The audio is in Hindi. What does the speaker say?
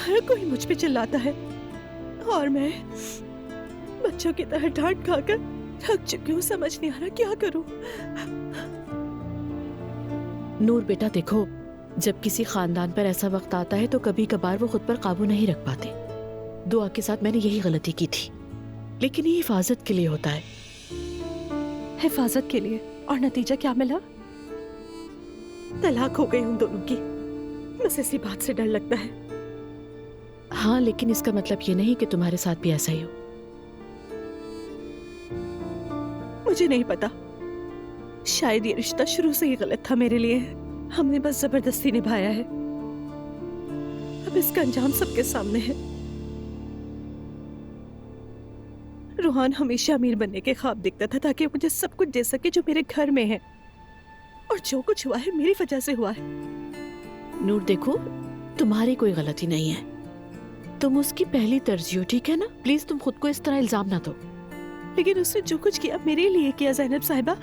हर कोई मुझ पे चिल्लाता है और मैं बच्चों की तरह डांट खाकर थक चुकी हूँ। समझ नहीं आ रहा क्या करूँ। नूर बेटा देखो, जब किसी खानदान पर ऐसा वक्त आता है तो कभी कभार वो खुद पर काबू नहीं रख पाते। दुआ के साथ मैंने यही गलती की थी, लेकिन ये हिफाजत के लिए होता है। हिफाजत के लिए? और नतीजा क्या मिला? तलाक हो गई उन दोनों की। बस इसी बात से डर लगता है। हाँ, लेकिन इसका मतलब ये नहीं कि तुम्हारे साथ भी ऐसा ही हो। मुझे नहीं पता, शायद ये रिश्ता शुरू से ही गलत था मेरे लिए। हमने बस जबरदस्ती निभाया है। अब इसका अंजाम सबके सामने है। रूहान हमेशा अमीर बनने के ख्वाब देखता था ताकि मुझे सब कुछ दे सके जो मेरे घर में है, और जो कुछ हुआ है मेरी वजह से हुआ है। नूर देखो, तुम्हारी कोई गलती नहीं है, तुम उसकी पहली तरजीह हो, ठीक है ना? प्लीज तुम खुद को इस तरह इल्जाम ना दो। लेकिन उसने जो कुछ किया मेरे लिए किया ज़ैनब साहिबा।